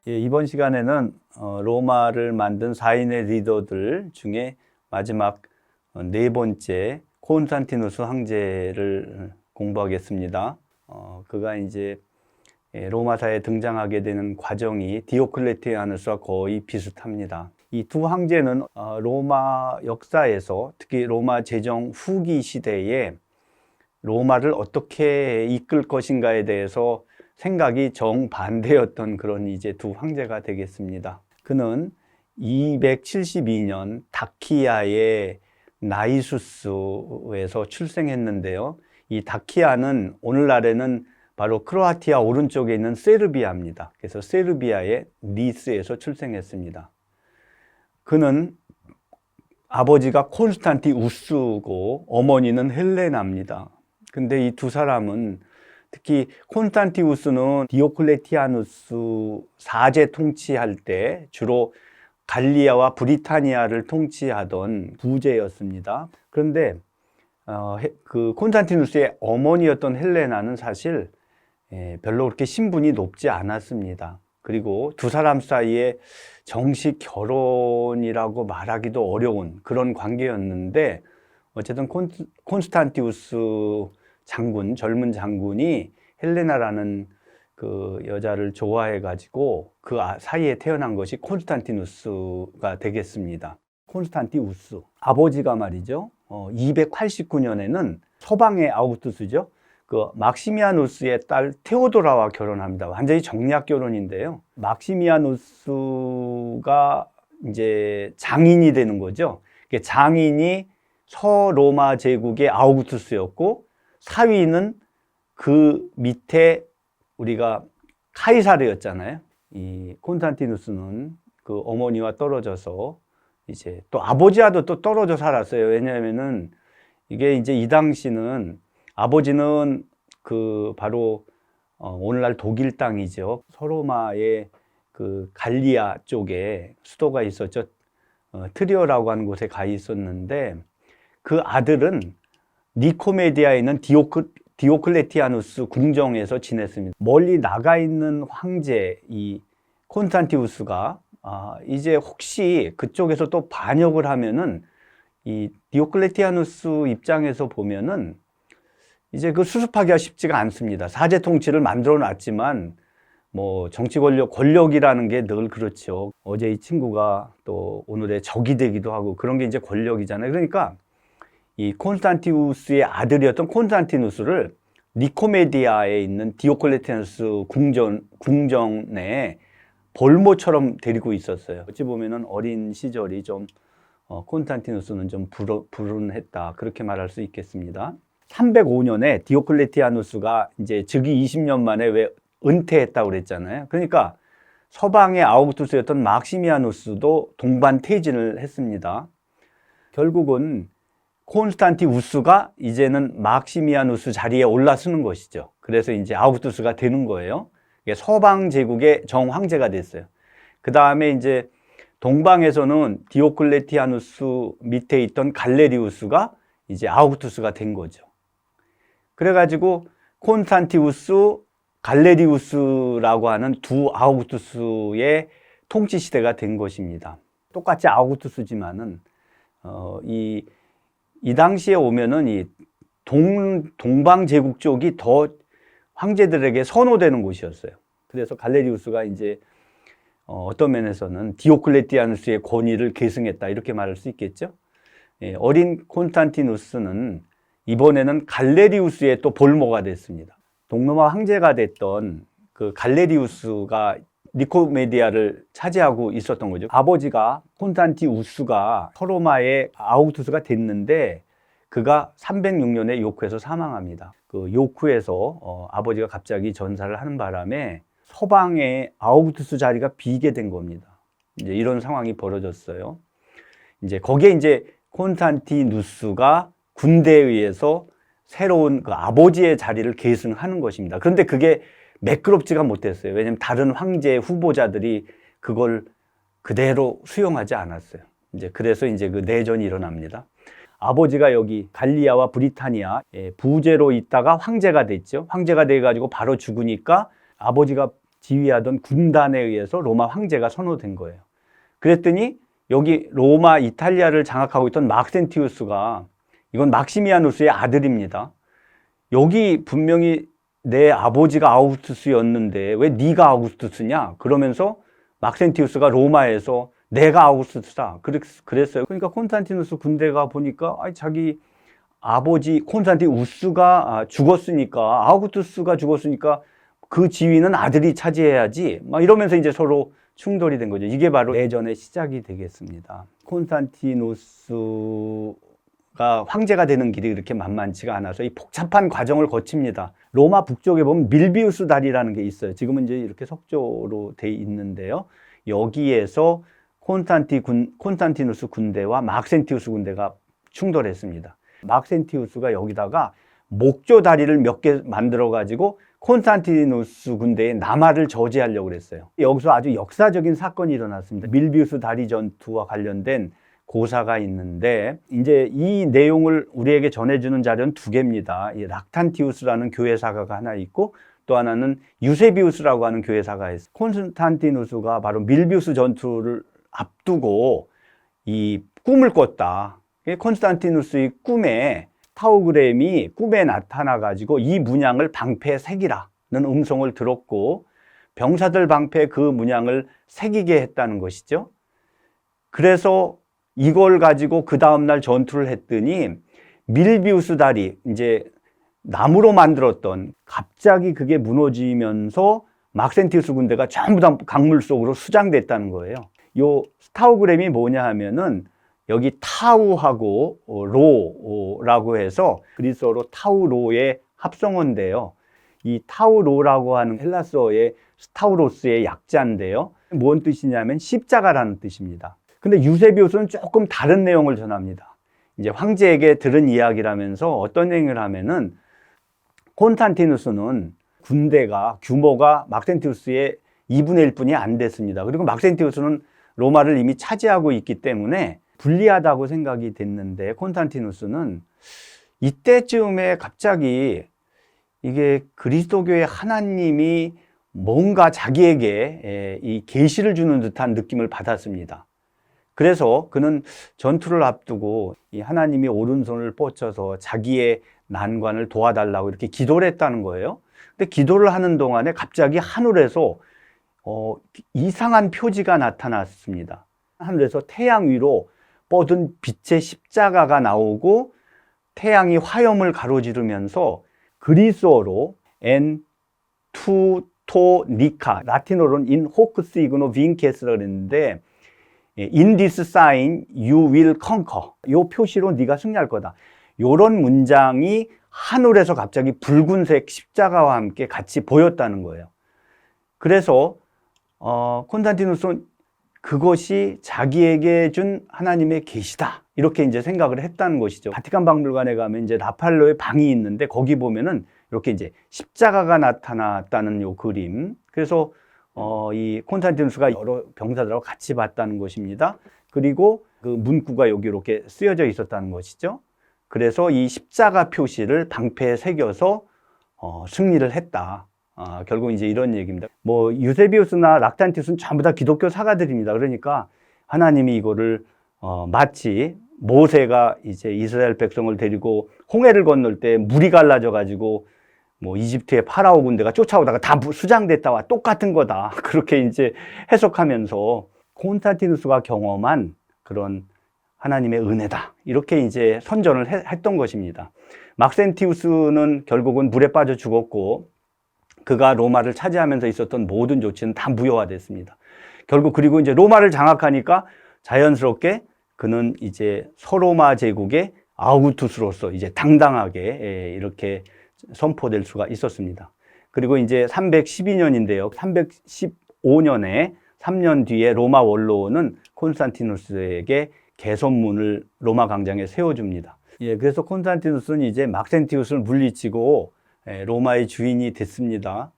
예, 이번 시간에는 로마를 만든 4인의 리더들 중에 마지막 네 번째 콘스탄티누스 황제를 공부하겠습니다. 그가 이제 로마사에 등장하게 되는 과정이 디오클레티아누스와 거의 비슷합니다. 이 두 황제는 로마 역사에서 특히 로마 제정 후기 시대에 로마를 어떻게 이끌 것인가에 대해서 생각이 정반대였던 그런 이제 두 황제가 되겠습니다. 그는 272년 다키아의 나이수스에서 출생했는데요. 이 다키아는 오늘날에는 바로 크로아티아 오른쪽에 있는 세르비아입니다. 그래서 세르비아의 니스에서 출생했습니다. 그는 아버지가 콘스탄티우스고 어머니는 헬레나입니다. 근데 이 두 사람은 특히 콘스탄티우스는 디오클레티아누스 4제 통치할 때 주로 갈리아와 브리타니아를 통치하던 부제였습니다. 그런데 그 콘스탄티누스의 어머니였던 헬레나는 사실 별로 그렇게 신분이 높지 않았습니다. 그리고 두 사람 사이에 정식 결혼이라고 말하기도 어려운 그런 관계였는데 어쨌든 콘스탄티우스 장군, 젊은 장군이 헬레나라는 그 여자를 좋아해 가지고 그 사이에 태어난 것이 콘스탄티누스가 되겠습니다. 콘스탄티우스 아버지가 말이죠 289년에는 서방의 아우구스투스죠, 그 막시미아누스의 딸 테오도라와 결혼합니다. 완전히 정략 결혼인데요. 막시미아누스가 이제 장인이 되는 거죠. 장인이 서로마 제국의 아우구스투스였고 사위는 그 밑에 우리가 카이사르였잖아요. 이 콘스탄티누스는 그 어머니와 떨어져서 이제 또 아버지와도 또 떨어져 살았어요. 왜냐하면은 이게 이제 이 당시는 아버지는 그 바로 오늘날 독일 땅이죠. 서로마의 그 갈리아 쪽에 수도가 있었죠. 트리오라고 하는 곳에 가 있었는데 그 아들은 니코메디아에 있는 디오클레티아누스 궁정에서 지냈습니다. 멀리 나가 있는 황제 이 콘스탄티우스가 이제 혹시 그쪽에서 또 반역을 하면은 이 디오클레티아누스 입장에서 보면은 이제 그 수습하기가 쉽지가 않습니다. 사제 통치를 만들어 놨지만 뭐 정치 권력이라는 게 늘 그렇죠. 어제 이 친구가 또 오늘의 적이 되기도 하고 그런 게 이제 권력이잖아요. 그러니까 이 콘스탄티우스의 아들이었던 콘스탄티누스를 니코메디아에 있는 디오클레티아누스 궁정에 볼모처럼 데리고 있었어요. 어찌 보면은 어린 시절이 좀 콘스탄티누스는 좀 불운했다 그렇게 말할 수 있겠습니다. 305년에 디오클레티아누스가 이제 즉위 20년 만에 왜 은퇴했다고 그랬잖아요. 그러니까 서방의 아우구스투스였던 막시미아누스도 동반 퇴진을 했습니다. 결국은 콘스탄티우스가 이제는 막시미아누스 자리에 올라서는 것이죠. 그래서 이제 아우구스투스가 되는 거예요. 서방 제국의 정황제가 됐어요. 그 다음에 이제 동방에서는 디오클레티아누스 밑에 있던 갈레리우스가 이제 아우구스투스가 된 거죠. 그래가지고 콘스탄티우스, 갈레리우스라고 하는 두 아우구스투스의 통치 시대가 된 것입니다. 똑같이 아우구스투스지만은 이 당시에 오면은 이 동방 제국 쪽이 더 황제들에게 선호되는 곳이었어요. 그래서 갈레리우스가 이제 어떤 면에서는 디오클레티아누스의 권위를 계승했다 이렇게 말할 수 있겠죠. 어린 콘스탄티누스는 이번에는 갈레리우스의 또 볼모가 됐습니다. 동로마 황제가 됐던 그 갈레리우스가 니코메디아를 차지하고 있었던 거죠. 아버지가 콘스탄티우스가 서로마의 아우구스투스가 됐는데 그가 306년에 요쿠에서 사망합니다. 그 요쿠에서 아버지가 갑자기 전사를 하는 바람에 서방의 아우구스투스 자리가 비게 된 겁니다. 이제 이런 상황이 벌어졌어요. 이제 거기에 이제 콘스탄티누스가 군대에 의해서 새로운 그 아버지의 자리를 계승하는 것입니다. 그런데 그게 매끄럽지가 못했어요. 왜냐하면 다른 황제 후보자들이 그걸 그대로 수용하지 않았어요. 이제 그래서 이제 그 내전이 일어납니다. 아버지가 여기 갈리아와 브리타니아 부제로 있다가 황제가 됐죠. 황제가 돼가지고 바로 죽으니까 아버지가 지휘하던 군단에 의해서 로마 황제가 선호된 거예요. 그랬더니 여기 로마 이탈리아를 장악하고 있던 막센티우스가, 이건 막시미아누스의 아들입니다. 여기 분명히 내 아버지가 아우구스투스였는데 왜 네가 아우구스투스냐? 그러면서 막센티우스가 로마에서 내가 아우구스투스다 그랬어요. 그러니까 콘스탄티누스 군대가 보니까 자기 아버지 콘스탄티우스가 죽었으니까, 아우구스투스가 죽었으니까 그 지위는 아들이 차지해야지, 막 이러면서 이제 서로 충돌이 된 거죠. 이게 바로 내전의 시작이 되겠습니다. 콘스탄티누스가 황제가 되는 길이 그렇게 만만치가 않아서 이 복잡한 과정을 거칩니다. 로마 북쪽에 보면 밀비우스 다리라는 게 있어요. 지금은 이제 이렇게 석조로 돼 있는데요. 여기에서 콘스탄티누스 군대와 막센티우스 군대가 충돌했습니다. 막센티우스가 여기다가 목조 다리를 몇 개 만들어 가지고 콘스탄티누스 군대의 남하를 저지하려고 그랬어요. 여기서 아주 역사적인 사건이 일어났습니다. 밀비우스 다리 전투와 관련된 고사가 있는데, 이제 이 내용을 우리에게 전해주는 자료는 두 개입니다. 이 락탄티우스라는 교회사가가 하나 있고, 또 하나는 유세비우스라고 하는 교회사가 있어요. 콘스탄티누스가 바로 밀비우스 전투를 앞두고 이 꿈을 꿨다. 콘스탄티누스의 꿈에 스타우그램이 꿈에 나타나 가지고 이 문양을 방패에 새기라는 음성을 들었고, 병사들 방패에 그 문양을 새기게 했다는 것이죠. 그래서 이걸 가지고 그 다음날 전투를 했더니 밀비우스 다리, 이제 나무로 만들었던, 갑자기 그게 무너지면서 막센티우스 군대가 전부 다 강물 속으로 수장됐다는 거예요. 요 스타우그램이 뭐냐 하면은 여기 타우하고 로라고 해서 그리스어로 타우로의 합성어인데요. 이 타우로라고 하는 헬라스어의 스타우로스의 약자인데요. 뭔 뜻이냐면 십자가라는 뜻입니다. 근데 유세비우스는 조금 다른 내용을 전합니다. 이제 황제에게 들은 이야기라면서 어떤 얘기를 하면은, 콘스탄티누스는 군대가 규모가 막센티우스의 2분의 1뿐이 안 됐습니다. 그리고 막센티우스는 로마를 이미 차지하고 있기 때문에 불리하다고 생각이 됐는데, 콘스탄티누스는 이때쯤에 갑자기 이게 그리스도교의 하나님이 뭔가 자기에게 이 계시를 주는 듯한 느낌을 받았습니다. 그래서 그는 전투를 앞두고 이 하나님이 오른손을 뻗쳐서 자기의 난관을 도와달라고 이렇게 기도를 했다는 거예요. 근데 기도를 하는 동안에 갑자기 하늘에서 이상한 표지가 나타났습니다. 하늘에서 태양 위로 뻗은 빛의 십자가가 나오고 태양이 화염을 가로지르면서 그리스어로 엔 투토니카, 라틴어로는 인 호크 시그노 빈케스라고 그랬는데, In this sign you will conquer. 요 표시로 네가 승리할 거다. 요런 문장이 하늘에서 갑자기 붉은색 십자가와 함께 같이 보였다는 거예요. 그래서 콘스탄티누스는 그것이 자기에게 준 하나님의 계시다, 이렇게 이제 생각을 했다는 것이죠. 바티칸 박물관에 가면 이제 라팔로의 방이 있는데, 거기 보면은 이렇게 이제 십자가가 나타났다는 요 그림. 그래서 이 콘스탄티누스가 여러 병사들하고 같이 봤다는 것입니다. 그리고 그 문구가 여기 이렇게 쓰여져 있었다는 것이죠. 그래서 이 십자가 표시를 방패에 새겨서 승리를 했다. 결국 이제 이런 얘기입니다. 뭐 유세비우스나 락탄티우스는 전부 다 기독교 사가들입니다. 그러니까 하나님이 이거를 마치 모세가 이제 이스라엘 백성을 데리고 홍해를 건널 때 물이 갈라져 가지고 뭐 이집트의 파라오 군대가 쫓아오다가 다 수장됐다와 똑같은 거다, 그렇게 이제 해석하면서 콘스탄티누스가 경험한 그런 하나님의 은혜다, 이렇게 이제 선전을 했던 것입니다. 막센티우스는 결국은 물에 빠져 죽었고, 그가 로마를 차지하면서 있었던 모든 조치는 다 무효화됐습니다. 결국 그리고 이제 로마를 장악하니까 자연스럽게 그는 이제 서로마 제국의 아우구스투스로서 이제 당당하게 이렇게 선포될 수가 있었습니다. 그리고 이제 312년인데요. 315년에 3년 뒤에 로마 원로는 콘스탄티누스에게 개선문을 로마 광장에 세워줍니다. 그래서 콘스탄티누스는 이제 막센티우스를 물리치고 로마의 주인이 됐습니다.